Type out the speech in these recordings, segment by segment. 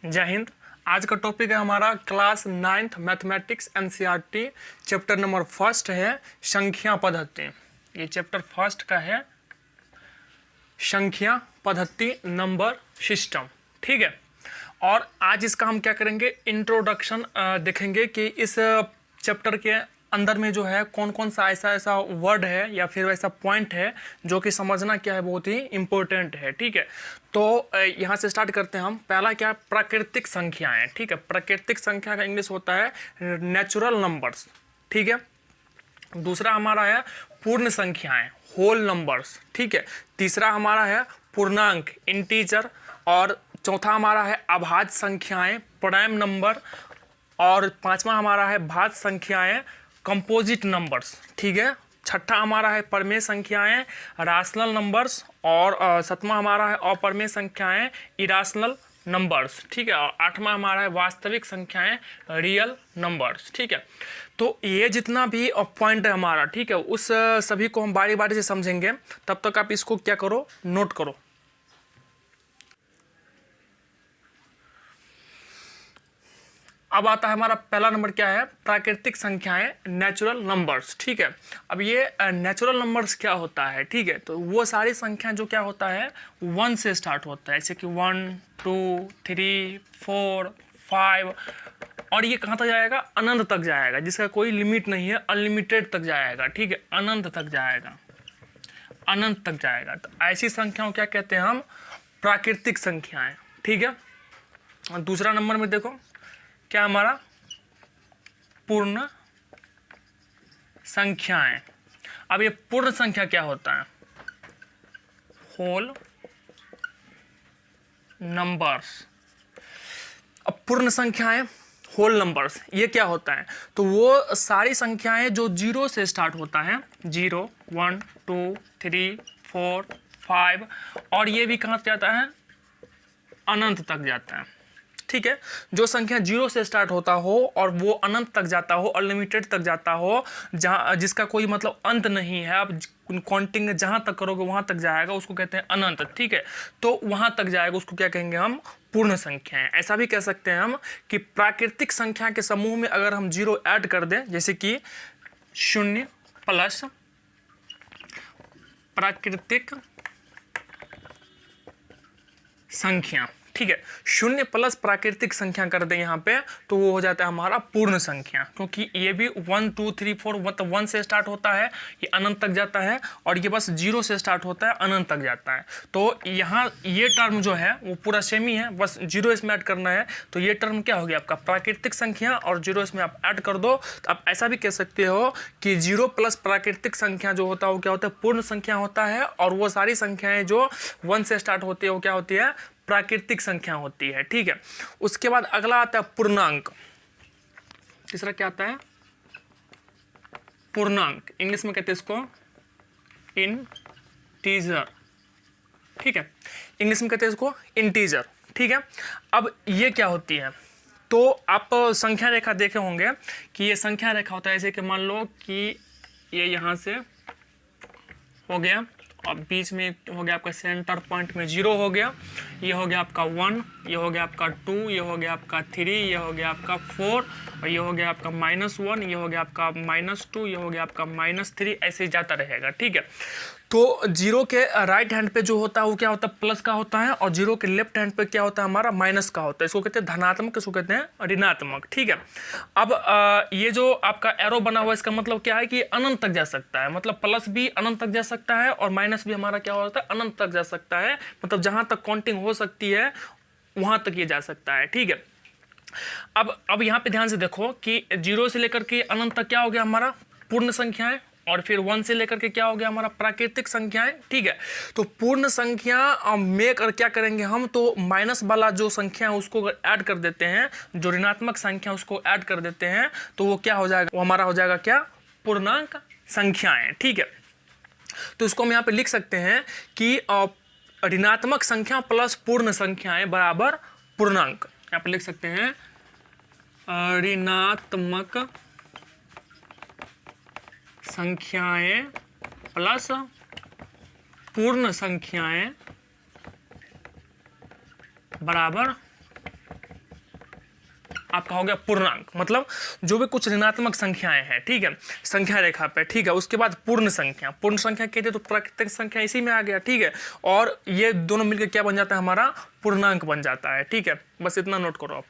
जय हिंद। आज का टॉपिक है हमारा class 9th mathematics NCERT chapter number first है संख्या पद्धति। ये चैप्टर फर्स्ट का है संख्या पद्धति नंबर सिस्टम। ठीक है, और आज इसका हम क्या करेंगे, इंट्रोडक्शन देखेंगे कि इस चैप्टर के अंदर में जो है कौन कौन सा ऐसा वर्ड है या फिर ऐसा पॉइंट है जो कि समझना क्या है बहुत ही इम्पोर्टेंट है। ठीक है, तो यहाँ से स्टार्ट करते हैं हम। पहला क्या है, प्राकृतिक संख्याएं। ठीक है, प्राकृतिक संख्या का इंग्लिश होता है नेचुरल नंबर्स। ठीक है, दूसरा हमारा है पूर्ण संख्याएं, होल नंबर्स। ठीक है, तीसरा हमारा है पूर्णांक, इंटीजर, और चौथा हमारा है अभाज्य संख्याएं, प्राइम नंबर, और पांचवा हमारा है भाज्य संख्याएं, कंपोजिट नंबर्स। ठीक है, छठा हमारा है परमेय संख्याएं, राशनल नंबर्स, और सातवां हमारा है अपरमेय संख्याएं, इराशनल नंबर्स। ठीक है, और आठवां हमारा है वास्तविक संख्याएं, रियल नंबर्स। ठीक है, तो ये जितना भी पॉइंट है हमारा, ठीक है, उस सभी को हम बारी बारी से समझेंगे। तब तक आप इसको क्या करो, नोट करो। अब आता है हमारा पहला नंबर, क्या है, प्राकृतिक संख्याएं, नेचुरल नंबर्स। ठीक है, अब ये नेचुरल नंबर्स क्या होता है, ठीक है, तो वो सारी संख्याएं जो क्या होता है 1 से स्टार्ट होता है, जैसे कि 1 2 3 4 5, और ये कहाँ तक जाएगा, अनंत तक जाएगा, जिसका कोई लिमिट नहीं है, अनलिमिटेड तक जाएगा। ठीक है, अनंत तक जाएगा, अनंत तक जाएगा। तो ऐसी संख्याओं क्या कहते हैं हम, प्राकृतिक संख्याएं। ठीक है, दूसरा नंबर में देखो क्या हमारा, पूर्ण संख्याएं। अब ये पूर्ण संख्या क्या होता है, होल नंबर्स। अब पूर्ण संख्याएं, होल नंबर्स, ये क्या होता है, तो वो सारी संख्याएं जो 0 से स्टार्ट होता है, 0 1 2 3 4 5, और ये भी कहाँ जाता है, अनंत तक जाता है। ठीक है, जो संख्या 0 से स्टार्ट होता हो और वो अनंत तक जाता हो, अनलिमिटेड तक जाता हो, जहाँ जिसका कोई मतलब अंत नहीं है, आप काउंटिंग जहाँ तक करोगे वहाँ तक जाएगा, उसको कहते हैं अनंत। ठीक है, तो वहाँ तक जाएगा, उसको क्या कहेंगे हम, पूर्ण संख्याएं। ऐसा भी कह सकते हैं हम कि प्राकृतिक संख्या के समूह में अगर हम 0 ऐड कर दें, जैसे कि 0 प्लस प्राकृतिक संख्या, ठीक है, 0 प्लस प्राकृतिक संख्या कर दें यहाँ पे, तो वो हो जाता है हमारा पूर्ण संख्या, क्योंकि ये भी 1 2 3 4 मतलब 1 से स्टार्ट होता है, ये अनंत तक जाता है, और ये बस 0 से स्टार्ट होता है, अनंत तक जाता है। तो यहाँ ये टर्म जो है वो पूरा सेम ही है, बस 0 इसमें ऐड करना है। तो ये टर्म क्या हो गया आपका, प्राकृतिक संख्या, और 0 इसमें आप ऐड कर दो। तो आप ऐसा भी कह सकते हो कि 0 प्लस प्राकृतिक संख्या जो होता है वो क्या होता है, पूर्ण संख्या होता है, और वो सारी संख्याएं जो 1 से स्टार्ट होती है वो क्या होती है, प्राकृतिक संख्या होती है। ठीक है, उसके बाद अगला आता है पूर्णांक। तीसरा क्या आता है, पूर्णांक, इंग्लिश में कहते हैं इसको इंटीजर। ठीक है, इंग्लिश में कहते हैं इसको इंटीजर। ठीक है, अब ये क्या होती है, तो आप संख्या रेखा देखे होंगे कि ये संख्या रेखा होता है, जैसे कि मान लो कि ये यहाँ से हो गया, और बीच में हो गया आपका सेंटर पॉइंट में 0 हो गया, ये हो गया आपका 1, ये हो गया आपका 2, ये हो गया आपका 3, ये हो गया आपका 4, और ये हो गया आपका -1, ये हो गया आपका -2, ये हो गया आपका -3, ऐसे जाता रहेगा। ठीक है, तो 0 के राइट हैंड पे जो होता है वो क्या होता है, प्लस का होता है, और 0 के लेफ्ट हैंड पे क्या होता है हमारा, माइनस का होता है। इसको कहते हैं धनात्मक, इसको कहते हैं ऋणात्मक। ठीक है, अब ये जो आपका एरो बना हुआ है, इसका मतलब क्या है कि अनंत तक जा सकता है, मतलब प्लस भी अनंत तक जा सकता है, और माइनस भी हमारा क्या होता है, अनंत तक जा सकता है, मतलब जहां तक काउंटिंग हो सकती है वहां तक ये जा सकता है। ठीक है, अब यहाँ पे ध्यान से देखो कि 0 से लेकर के अनंत तक क्या हो गया हमारा, पूर्ण संख्याएं, और फिर 1 से लेकर के क्या हो गया हमारा, प्राकृतिक संख्याएं। ठीक है, तो पूर्ण संख्या में कर क्या करेंगे हम, तो माइनस वाला जो संख्या है उसको ऐड कर देते हैं, जो ऋणात्मक संख्या उसको ऐड कर देते हैं, तो वो क्या हो जाएगा, वो हमारा हो जाएगा क्या, पूर्णांक संख्याएं। ठीक है, तो इसको हम यहाँ पे लिख सकते हैं कि ऋणात्मक संख्या प्लस पूर्ण संख्याएं बराबर पूर्णांक। यहाँ पे लिख सकते हैं ऋणात्मक संख्याएं प्लस पूर्ण संख्याएं बराबर आपका हो गया पूर्णांक, मतलब जो भी कुछ ऋणात्मक संख्याएं हैं, ठीक है, संख्या रेखा पे, ठीक है। उसके बाद पूर्ण संख्या कहते हैं तो प्राकृतिक संख्या इसी में आ गया, ठीक है। और ये दोनों मिलकर क्या बन जाता है, हमारा पूर्णांक बन जाता है, ठीक है। बस इतना नोट करो आप।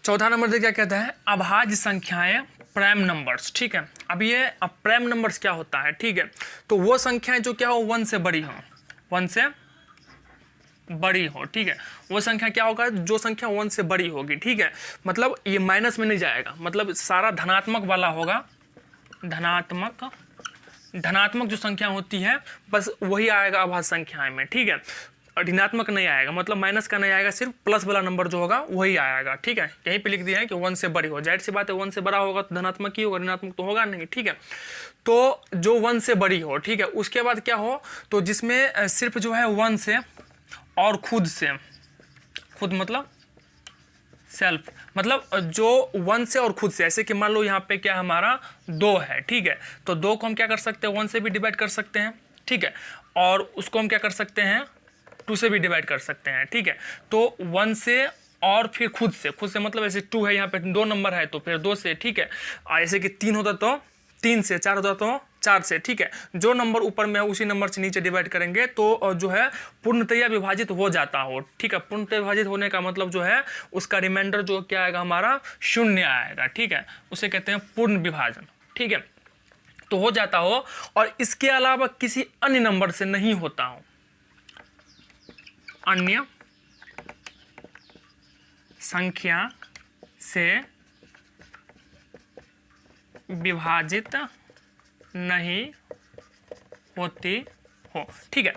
चौथा नंबर क्या कहता है, अभाज्य संख्याएं प्राइम नंबर्स, ठीक है। अब ये प्राइम नंबर्स क्या होता है, ठीक है, तो वो संख्याएं जो क्या हो 1 से बड़ी हो, 1 से बड़ी हो, ठीक है। वो संख्या क्या होगा, जो संख्या 1 से बड़ी होगी, ठीक है। मतलब ये माइनस में नहीं जाएगा, मतलब सारा धनात्मक वाला होगा, धनात्मक जो संख्या होती है बस वही आएगा अभाज्य संख्याएं में, ठीक है। ऋणात्मक नहीं आएगा, मतलब माइनस का नहीं आएगा, सिर्फ प्लस वाला नंबर जो होगा वही आएगा, ठीक है। यहीं पे लिख दिया है कि 1 से बड़ी हो, जाहिर सी बात है 1 से बड़ा होगा तो धनात्मक ही होगा, ऋणात्मक तो होगा नहीं, ठीक है। तो जो 1 से बड़ी हो, ठीक है, उसके बाद क्या हो, तो जिसमें सिर्फ जो है 1 से और खुद मतलब सेल्फ, मतलब जो 1 से और खुद से, ऐसे कि मान लो यहाँ पे क्या हमारा 2 है, ठीक है, तो 2 को हम क्या कर सकते हैं, 1 से भी डिवाइड कर सकते हैं, ठीक है, और उसको हम क्या कर सकते हैं, 2 से भी डिवाइड कर सकते हैं, ठीक है। तो 1 से और फिर खुद से मतलब ऐसे 2 है, यहाँ पे 2 नंबर है तो फिर 2 से, ठीक है। ऐसे कि 3 होता तो 3 से, 4 होता तो 4 से, ठीक है। जो नंबर ऊपर में है उसी नंबर से नीचे डिवाइड करेंगे तो जो है पूर्णतया विभाजित हो जाता हो, ठीक है। पूर्णतया विभाजित होने का मतलब जो है उसका रिमाइंडर जो क्या आएगा, हमारा 0 आएगा, ठीक है। उसे कहते हैं पूर्ण विभाजन, ठीक है। तो हो जाता हो, और इसके अलावा किसी अन्य नंबर से नहीं होता हो, अन्य संख्या से विभाजित नहीं होती हो, ठीक है।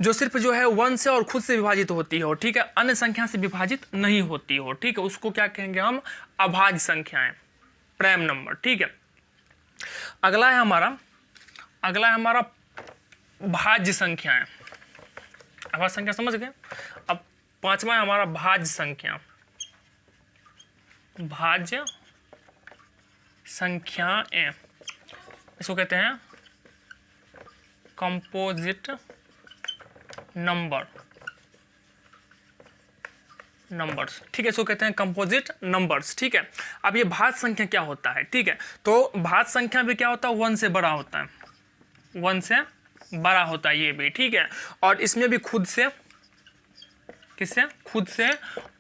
जो सिर्फ जो है 1 से और खुद से विभाजित होती हो, ठीक है, अन्य संख्या से विभाजित नहीं होती हो, ठीक है, उसको क्या कहेंगे हम, अभाज्य संख्याएं, प्राइम नंबर, ठीक है। अगला है हमारा भाज्य संख्याएं। अभाज्य संख्या समझ गए। अब 5वां है हमारा भाज्य संख्या, भाज्य संख्याएं, इसको कहते हैं कंपोजिट नंबर्स, ठीक है, इसको कहते हैं कंपोजिट नंबर्स, ठीक है। अब ये भाज्य संख्या क्या होता है, ठीक है, तो भाज्य संख्या भी क्या होता है, 1 से बड़ा होता है, 1 से बड़ा होता है ये भी, ठीक है। और इसमें भी खुद से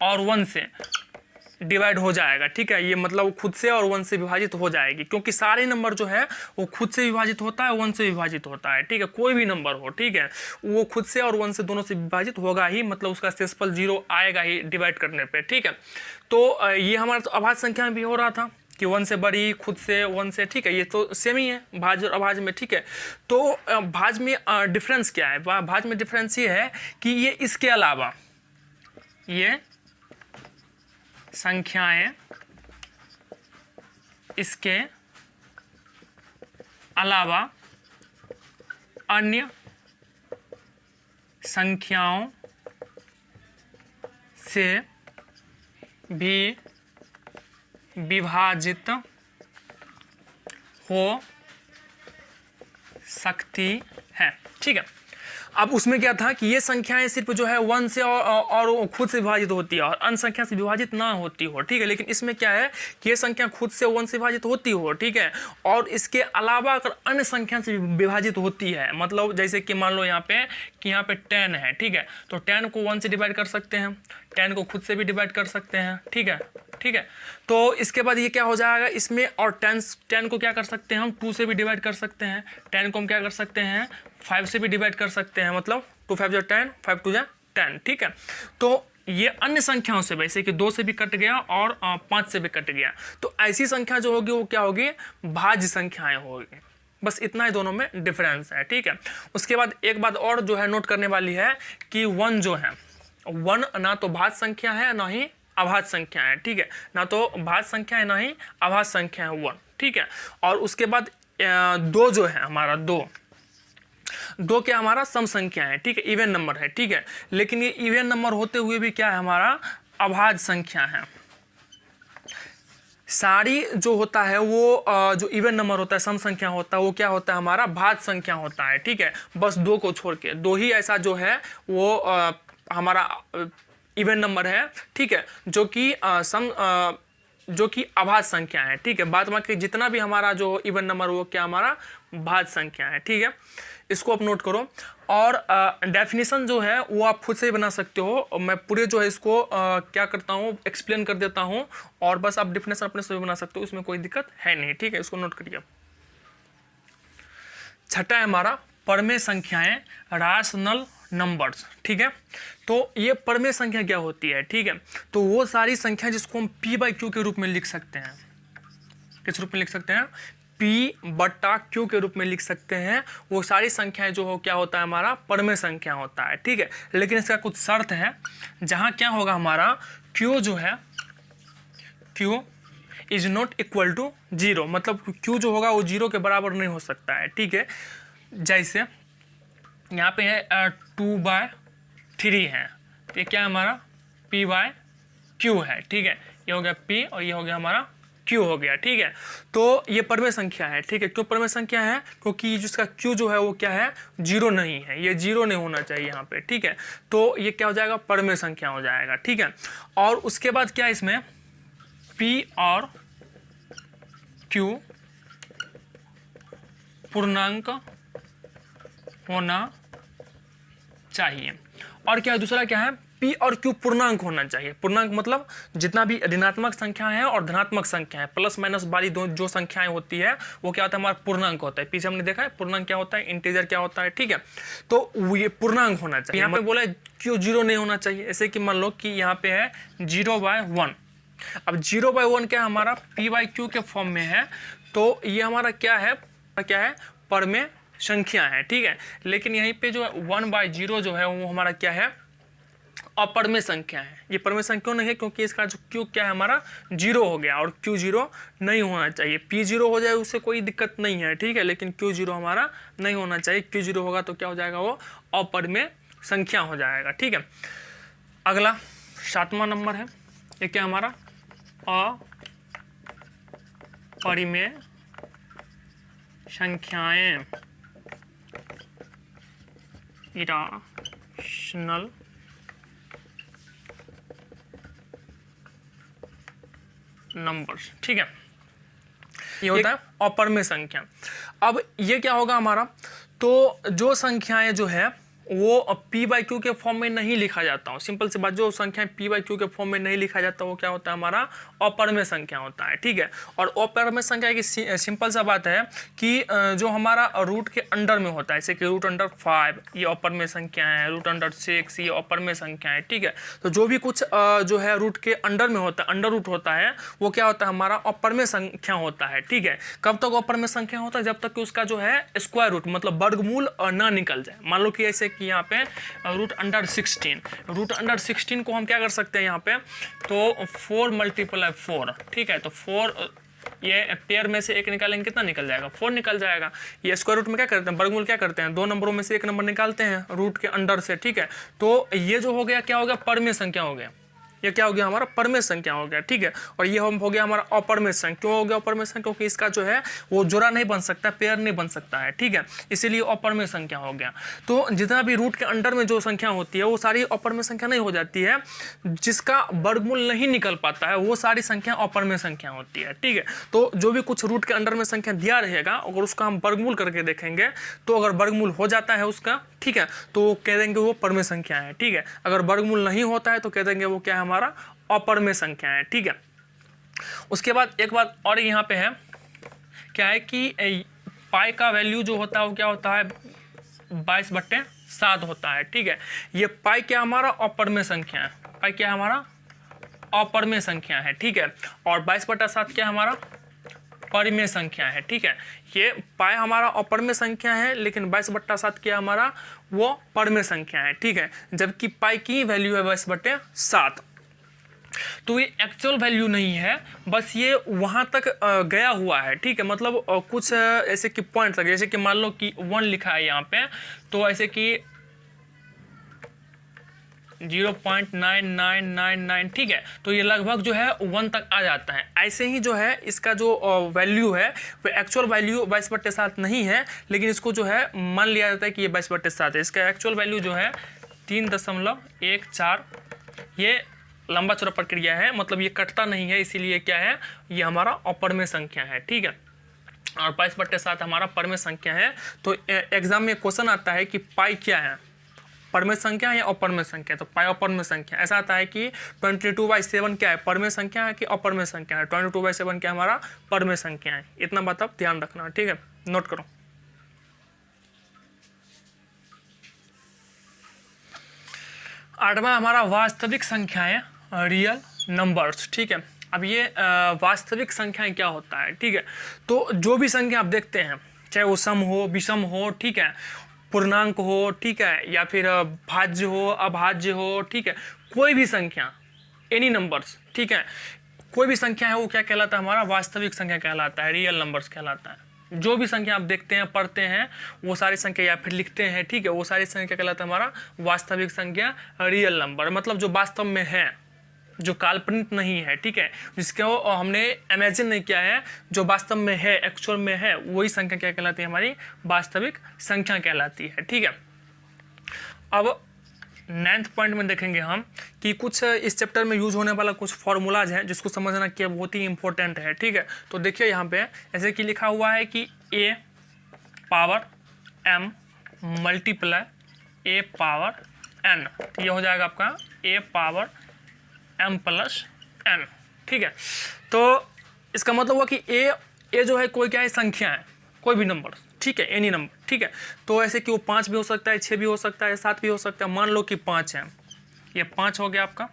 और 1 से डिवाइड हो जाएगा, ठीक है। ये मतलब खुद से और 1 से विभाजित हो जाएगी, क्योंकि सारे नंबर जो है वो खुद से विभाजित होता है, 1 से विभाजित होता है, ठीक है। कोई भी नंबर हो, ठीक है, वो खुद से और 1 से दोनों से विभाजित होगा ही, मतलब उसका शेषफल 0 आएगा ही डिवाइड करने पे, ठीक है। तो ये हमारा तो अभाज्य संख्या में भी हो रहा था कि 1 से बड़ी, खुद से, 1 से, ठीक है, ये तो सेम ही है भाज्य और अभाज्य में, ठीक है। तो भाज्य में डिफरेंस क्या है, भाज्य में डिफरेंस ये है कि ये इसके अलावा ये संख्याएं इसके अलावा अन्य संख्याओं से भी विभाजित हो सकती है, ठीक है। अब उसमें क्या था कि ये संख्याएं सिर्फ जो है 1 से और खुद से विभाजित होती है और अन्य संख्या से विभाजित ना होती हो, ठीक है। लेकिन इसमें क्या है कि ये संख्या खुद से 1 से विभाजित होती हो, ठीक है, और इसके अलावा अगर अन्य संख्या से विभाजित होती है, मतलब जैसे कि मान लो यहाँ पे कि यहाँ पे 10 है, ठीक है, तो 10 को 1 से डिवाइड कर सकते हैं, 10 को खुद से भी डिवाइड कर सकते हैं, ठीक है, ठीक है। तो इसके बाद ये क्या हो जाएगा इसमें, और 10 को क्या कर सकते हैं हम 2 से भी डिवाइड कर सकते हैं, 10 को हम क्या कर सकते हैं 5 से भी डिवाइड कर सकते हैं, मतलब 2 5 10, 5 2 10, ठीक है। तो ये अन्य संख्याओं से, वैसे कि 2 से भी कट गया और 5 से भी कट गया, तो ऐसी संख्या जो होगी वो क्या होगी, भाज्य संख्याएं होगी। बस इतना ही दोनों में डिफरेंस है, ठीक है। उसके बाद एक बात और जो है नोट करने वाली है कि 1 जो है, 1 ना तो भाज्य संख्या है ना ही अभाज्य संख्या है, ठीक है, ना तो भाज्य संख्या है ना ही अभाज्य संख्या है 1, ठीक है। और उसके बाद 2 जो है हमारा 2 क्या हमारा सम संख्या है, ठीक है, इवन नंबर है, ठीक है। लेकिन ये इवन नंबर होते हुए भी क्या है हमारा अभाज्य संख्या है। सारी जो होता है वो जो इवन नंबर होता है, सम संख्या होता है, वो क्या होता है हमारा भाज्य संख्या होता है, ठीक है। बस दो को छोड़ के, दो ही ऐसा जो है वो हमारा इवन नंबर है, ठीक है, जो कि अभाज्य संख्या है, ठीक है। बाद बाकी जितना भी हमारा जो इवन नंबर वो क्या हमारा भाज्य संख्या है, ठीक है। इसको आप नोट करो। और डेफिनेशन जो है वो आप खुद से ही बना सकते हो। मैं पूरे जो है इसको क्या करता हूँ एक्सप्लेन कर देता हूँ, और बस आप डेफिनेशन अपने से भी बना सकते हो, इसमें कोई दिक्कत है नहीं, ठीक है। इसको नोट करिए। छठा है हमारा परमेय संख्याएं, रैशनल नंबर्स, ठीक है। तो ये परमेय संख्या क्या होती है, ठीक है। तो वो सारी संख्या जिसको हम P बाई Q के रूप में लिख सकते हैं। किस रूप में लिख सकते हैं? P बटा Q के रूप में लिख सकते हैं। वो सारी संख्याएं जो हो क्या होता है हमारा परमेय संख्या होता है, ठीक है। लेकिन इसका कुछ शर्त है, जहां क्या होगा हमारा Q जो है, Q is not equal to 0, मतलब Q जो होगा वो 0 के बराबर नहीं हो सकता है, ठीक है। जैसे यहाँ पे है 2/3 है, तो ये क्या है हमारा P बाय Q है, ठीक है। ये हो गया P और ये हो गया हमारा Q हो गया, ठीक है। तो ये परमेय संख्या है, ठीक है। क्यों परमेय संख्या है? क्योंकि जिसका Q जो है वो क्या है 0 नहीं है, ये 0 नहीं होना चाहिए यहाँ पे, ठीक है। तो ये क्या हो जाएगा परमेय संख्या हो जाएगा, ठीक है। और उसके बाद क्या इसमें P और Q पूर्णांक होना चाहिए। और क्या दूसरा क्या है P और Q पूर्णांक होना चाहिए। पूर्णांक मतलब जितना भी ऋणात्मक संख्या है और धनात्मक संख्या है, प्लस माइनस वाली जो संख्याएं होती है वो क्या होता है हमारा पूर्णांक होता है। पीछे हमने देखा है पूर्णांक क्या होता है, इंटीजर क्या होता है, ठीक है। तो ये पूर्णांक होना चाहिए। यहाँ पे बोला Q 0 नहीं होना चाहिए। ऐसे कि मान लो कि यहाँ पे है 0/1। अब 0/1 क्या हमारा P बाई Q के फॉर्म में है, तो ये हमारा क्या है परमेय संख्या है, ठीक है। लेकिन यहीं पे जो 1/0 जो है वो हमारा क्या है अपरमेय संख्या है। ये परमेय संख्या क्यों नहीं है? क्योंकि इसका जो Q क्या है हमारा 0 हो गया, और Q 0 नहीं होना चाहिए। P 0 हो जाए उससे कोई दिक्कत नहीं है, ठीक है, लेकिन Q 0 हमारा नहीं होना चाहिए। Q 0 होगा तो क्या हो जाएगा वो अपरमेय संख्या हो जाएगा, ठीक है। अगला 7वां नंबर है, ये क्या हमारा अपरिमेय संख्याएं, इरेशनल नंबर्स, ठीक है। ये होता है अपरमेय संख्या। अब ये क्या होगा हमारा, तो जो संख्याएं जो है वो P बाई Q के फॉर्म में नहीं लिखा जाता हूँ। सिंपल सी बात, जो संख्या P बाई Q के फॉर्म में नहीं लिखा जाता वो क्या होता है हमारा अपरमेय संख्या होता है, ठीक है। और अपरमेय संख्या की सिंपल सा बात है कि जो हमारा रूट के अंडर में होता है, जैसे कि रूट अंडर 5 ये अपरमेय संख्या है, रूट अंडर 6 ये अपरमेय संख्या है, ठीक है। तो जो भी कुछ जो है रूट के अंडर में होता है, अंडर रूट होता है, वो क्या होता है हमारा अपरमेय संख्या होता है, ठीक है। कब तक अपरमेय संख्या होता है? जब तक कि उसका जो है स्क्वायर रूट मतलब वर्गमूल ना निकल जाए। मान लो कि ऐसे कि यहाँ पे रूट अंडर 16 को हम क्या कर सकते हैं यहाँ पे, तो 4 × 4, ठीक है। तो 4 ये पेयर में से एक निकालेंगे, कितना निकल जाएगा 4 निकल जाएगा। ये स्क्वायर रूट में क्या करते हैं, वर्गमूल क्या करते हैं, 2 नंबरों में से एक नंबर निकालते हैं रूट के अंडर से, ठीक है। तो ये जो हो गया क्या हो गया परमेय संख्या हो गया। ये क्या हो गया हमारा परमेय संख्या हो गया, ठीक है। और ये हो गया हमारा अपरमेय संख्या। क्यों हो गया अपरमेय संख्या? क्योंकि इसका जो है वो जोड़ा नहीं बन सकता, पेयर नहीं बन सकता है, ठीक है, इसीलिए अपरमेय संख्या हो गया। तो जितना भी रूट के अंडर में जो संख्या होती है वो सारी अपरमेय संख्या नहीं हो जाती है। जिसका वर्गमूल नहीं निकल पाता है वो सारी संख्या अपरमेय संख्या होती है, ठीक है। तो जो भी कुछ रूट के अंडर में संख्या दिया रहेगा, अगर उसका हम वर्गमूल करके देखेंगे तो अगर वर्गमूल हो जाता है उसका, ठीक है, तो कह देंगे वो परमेय संख्या है, ठीक है। अगर वर्गमूल नहीं होता है तो कह देंगे वो क्या है हमारा अपरमेय संख्या है, ठीक है। उसके बाद एक बात और यहाँ पे है, क्या है कि पाई का वैल्यू जो होता है वो क्या होता है 22/7 होता है, ठीक है। ये पाई क्या हमारा अपरमेय संख्या है, पाई क्या हमारा अपरमेय संख्या है, ठीक है। और 22/7 क्या हमारा परमेय संख्या है, ठीक है। ये पाई हमारा अपरमेय संख्या है, लेकिन 22/7 क्या हमारा वो परमेय संख्या है, ठीक है। जबकि पाई की वैल्यू है 22/7। तो ये एक्चुअल वैल्यू नहीं है, बस ये वहां तक गया हुआ है, ठीक है। मतलब कुछ ऐसे कि पॉइंट तक, जैसे कि मान लो कि 1 लिखा है यहाँ पे, तो ऐसे कि 0.9999, ठीक है। तो ये लगभग जो है 1 तक आ जाता है। ऐसे ही जो है इसका जो वैल्यू है वो एक्चुअल वैल्यू 22/7 नहीं है, लेकिन इसको जो है मान लिया जाता है कि ये 22/7 है। इसका एक्चुअल वैल्यू जो है 3.14, ये लंबा चौड़ा प्रक्रिया है, मतलब ये कटता नहीं है, इसीलिए क्या है, ये हमारा अपरमेय संख्या है, ठीक है। और 22/7 हमारा परमेय संख्या है। तो एग्जाम में क्वेश्चन आता है कि पाई क्या है, परमेय संख्या है या अपरमेय संख्या। तो पाई अपरमेय संख्या। ऐसा आता है कि 22/7 क्या है, परमेय संख्या है कि अपरमेय संख्या है। 22/7 क्या हमारा परमेय संख्या है। इतना बात आप ध्यान रखना, ठीक है, नोट करो। आठवां हमारा वास्तविक संख्याएं, रियल नंबर्स, ठीक है। अब ये वास्तविक संख्याएं क्या होता है, ठीक है। तो जो भी संख्या आप देखते हैं, चाहे वो सम हो, विषम हो, ठीक है, पूर्णांक हो, ठीक है, या फिर भाज्य हो, अभाज्य हो, ठीक है, कोई भी संख्या, एनी नंबर्स, ठीक है, कोई भी संख्या है वो क्या कहलाता है, हमारा वास्तविक संख्या कहलाता है, रियल नंबर्स कहलाता है। जो भी संख्या आप देखते हैं, पढ़ते हैं, वो सारी संख्या या फिर लिखते हैं, ठीक है, वो सारी संख्या कहलाता है हमारा वास्तविक संख्या, रियल नंबर। मतलब जो वास्तव में है, जो काल्पनिक नहीं है, ठीक है, जिसको हमने इमेजिन नहीं किया है, जो वास्तव में है, एक्चुअल में है, वही संख्या क्या कहलाती है, हमारी वास्तविक संख्या कहलाती है, ठीक है। अब 9th पॉइंट में देखेंगे हम कि कुछ इस चैप्टर में यूज होने वाला कुछ फॉर्मूलाज हैं जिसको समझना क्या बहुत ही इंपॉर्टेंट है, ठीक है। तो देखिए यहाँ पे ऐसे कि लिखा हुआ है कि a power m multiply a power n, ये हो जाएगा आपका a power m plus n, ठीक है। तो इसका मतलब हुआ कि a जो है कोई क्या है, संख्या है, कोई भी नंबर, ठीक है, एनी नंबर, ठीक है। तो ऐसे कि वो 5 भी हो सकता है, 6 भी हो सकता है, 7 भी हो सकता है। मान लो कि 5 है, ये 5 हो गया आपका,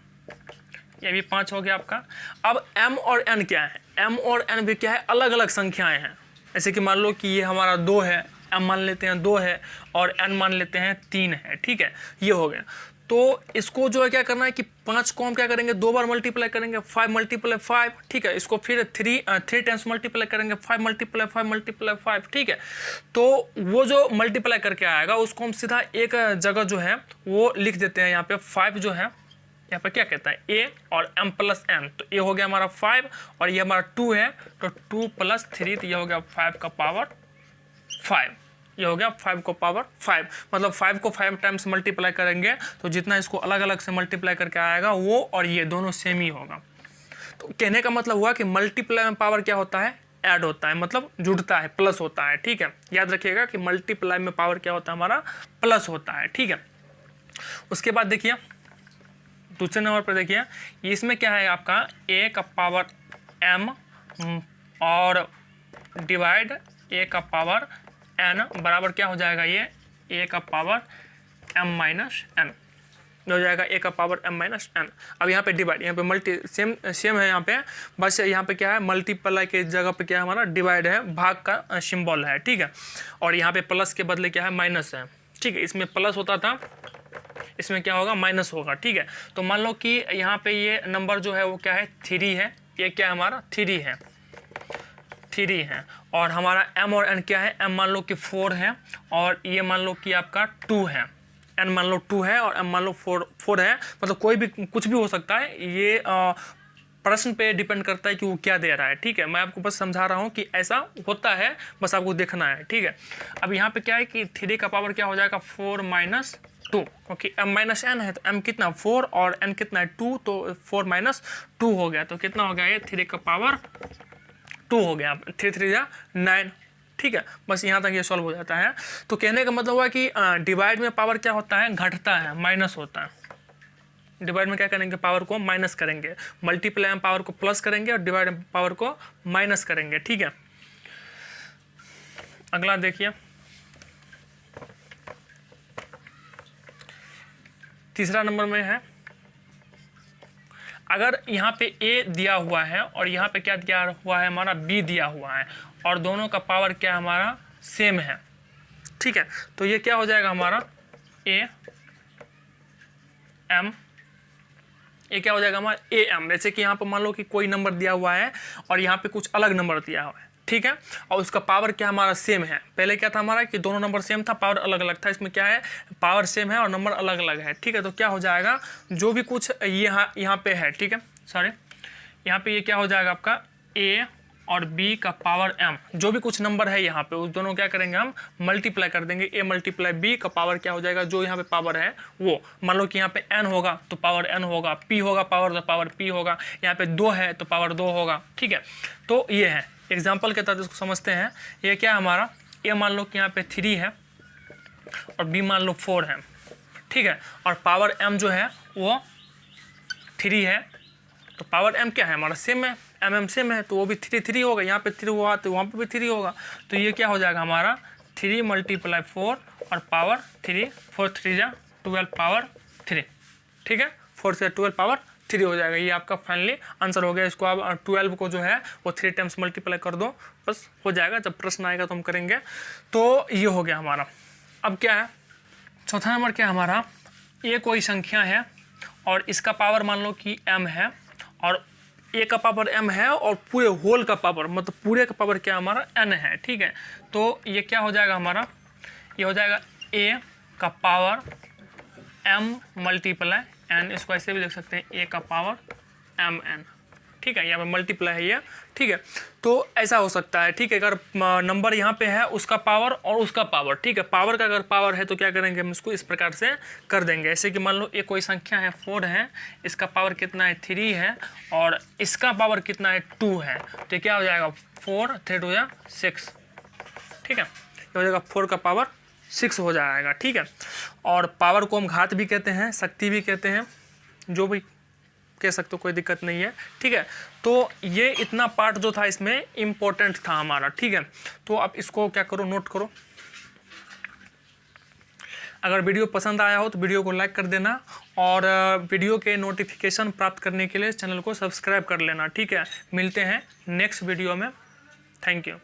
ये भी 5 हो गया आपका। अब m और n क्या है, m और n भी क्या है, अलग अलग संख्याएं हैं। ऐसे कि मान लो कि ये हमारा 2 है, m मान लेते हैं 2 है, और n मान लेते हैं 3 है, ठीक है, ये हो गया। तो इसको जो है क्या करना है कि 5 को हम क्या करेंगे, 2 बार मल्टीप्लाई करेंगे, 5 × 5, ठीक है। इसको फिर 3 टाइम्स मल्टीप्लाई करेंगे, 5 × 5 × 5, ठीक है। तो वो जो मल्टीप्लाई करके आएगा उसको हम सीधा एक जगह जो है वो लिख देते हैं। यहाँ पे 5 जो है, यहाँ पे क्या कहता है, a और m प्लस n, तो a हो गया हमारा 5 और ये हमारा 2 है, तो 2 + 3, तो ये हो गया 5 का पावर 5, ये हो गया 5 को पावर 5। मतलब 5 को 5 टाइम्स मल्टीप्लाई करेंगे तो जितना इसको अलग अलग से मल्टीप्लाई करके आएगा वो और ये दोनों सेम ही होगा। तो कहने का मतलब हुआ कि मल्टीप्लाई में पावर क्या होता है, ऐड होता है, मतलब जुड़ता है, प्लस होता है, ठीक है। याद रखिएगा कि मल्टीप्लाई में पावर क्या होता है, हमारा प्लस होता है, ठीक है। उसके बाद देखिए दूसरे नंबर पर देखिए, इसमें क्या है आपका a का पावर m और डिवाइड a का पावर n बराबर क्या हो जाएगा, ये a का पावर m माइनस n हो जाएगा, a का पावर m माइनस n। अब यहाँ पे डिवाइड, यहाँ पे मल्टी सेम है, यहाँ पे बस यहाँ पे क्या है, मल्टीप्लाई के जगह पे क्या है, हमारा डिवाइड है, भाग का सिंबल है, ठीक है। और यहाँ पे प्लस के बदले क्या है, माइनस है, ठीक है। इसमें प्लस होता था, इसमें क्या होगा, माइनस होगा, ठीक है। तो मान लो कि यहाँ पे ये नंबर जो है वो क्या है, 3 है, ये क्या है हमारा 3 है, 3 है। और हमारा m और n क्या है, m मान लो कि 4 है और ये मान लो कि आपका 2 है, n मान लो 2 है और m मान लो 4 है। मतलब कोई भी कुछ भी हो सकता है, ये प्रश्न पे डिपेंड करता है कि वो क्या दे रहा है, ठीक है। मैं आपको बस समझा रहा हूँ कि ऐसा होता है, बस आपको देखना है, ठीक है। अब यहाँ पे क्या है कि 3 का पावर क्या हो जाएगा, 4 - 2, क्योंकि m माइनस n है तो m कितना 4 और n कितना है 2, तो 4 - 2 हो गया, तो कितना हो गया, ये 3 का पावर 2 हो गया, 3 3 या 9, ठीक है। बस यहाँ तक ये सॉल्व हो जाता है। तो कहने का मतलब हुआ कि डिवाइड में पावर क्या होता है, घटता है, माइनस होता है। डिवाइड में क्या करेंगे, पावर को माइनस करेंगे, मल्टीप्लाई में पावर को प्लस करेंगे और डिवाइड में पावर को माइनस करेंगे, ठीक है। अगला देखिए, तीसरा नंबर में है, अगर यहाँ पे a दिया हुआ है और यहाँ पे क्या दिया हुआ है, हमारा b दिया हुआ है और दोनों का पावर क्या हमारा सेम है, ठीक है। तो ये क्या हो जाएगा हमारा a m, ये क्या हो जाएगा हमारा a m। जैसे कि यहाँ पे मान लो कि कोई नंबर दिया हुआ है और यहाँ पे कुछ अलग नंबर दिया हुआ है, ठीक है। और उसका पावर क्या हमारा सेम है। पहले क्या था हमारा कि दोनों नंबर सेम था, पावर अलग अलग था। इसमें क्या है, पावर सेम है और नंबर अलग अलग है, ठीक है। तो क्या हो जाएगा, जो भी कुछ यहाँ पे है, ठीक है, सॉरी यहाँ पे ये क्या हो जाएगा आपका a और b का पावर m, जो भी कुछ नंबर है यहाँ पे उस दोनों क्या करेंगे हम मल्टीप्लाई कर देंगे। a मल्टीप्लाई b का पावर क्या हो जाएगा, जो यहाँ पे पावर है वो, मान लो कि यहाँ पे n होगा तो पावर n होगा, p होगा पावर तो पावर p होगा, यहाँ पे 2 है तो पावर 2 होगा, ठीक है। तो ये है एग्जाम्पल के तहत इसको समझते हैं। ये क्या हमारा a मान लो कि यहाँ पे 3 है और b मान लो 4 है, ठीक है। और पावर m जो है वो 3 है, तो पावर m क्या है हमारा सेम है, mm सेम है, तो वो भी 3 होगा। यहाँ पे 3 हुआ तो वहाँ पे भी 3 होगा। तो ये क्या हो जाएगा हमारा 3 × 4 और पावर 3, 4 3 जा 12 पावर 3, ठीक है। 4 से 12 पावर 3 हो जाएगा। ये आपका फाइनली आंसर हो गया। इसको आप 12 को जो है वो 3 टाइम्स मल्टीप्लाई कर दो, बस हो जाएगा। जब प्रश्न आएगा तो हम करेंगे। तो ये हो गया हमारा। अब क्या है चौथा नंबर, क्या हमारा ये कोई संख्या है और इसका पावर मान लो कि m है और a का पावर m है और पूरे होल का पावर मतलब पूरे का पावर क्या हमारा n है, ठीक है। तो ये क्या हो जाएगा हमारा, ये हो जाएगा a का पावर m मल्टीप्लाई n, इसको ऐसे भी लिख सकते हैं a का पावर mn, ठीक है। यहाँ पे मल्टीप्लाई है ये, ठीक है। तो ऐसा हो सकता है, ठीक है। अगर नंबर यहाँ पे है उसका पावर और उसका पावर, ठीक है, पावर का अगर पावर है तो क्या करेंगे हम इसको इस प्रकार से कर देंगे। ऐसे कि मान लो एक कोई संख्या है 4 है, इसका पावर कितना है 3 है और इसका पावर कितना है 2 है, तो क्या हो जाएगा 4 3 2 6, ठीक है। ये हो जाएगा 4 का पावर 6 हो जाएगा, ठीक है। और पावर को हम घात भी कहते हैं, शक्ति भी कहते हैं, जो भी कह सकते हो, कोई दिक्कत नहीं है, ठीक है। तो ये इतना पार्ट जो था इसमें इम्पोर्टेंट था हमारा, ठीक है। तो आप इसको क्या करो, नोट करो। अगर वीडियो पसंद आया हो तो वीडियो को लाइक कर देना और वीडियो के नोटिफिकेशन प्राप्त करने के लिए चैनल को सब्सक्राइब कर लेना, ठीक है। मिलते हैं नेक्स्ट वीडियो में। Thank you.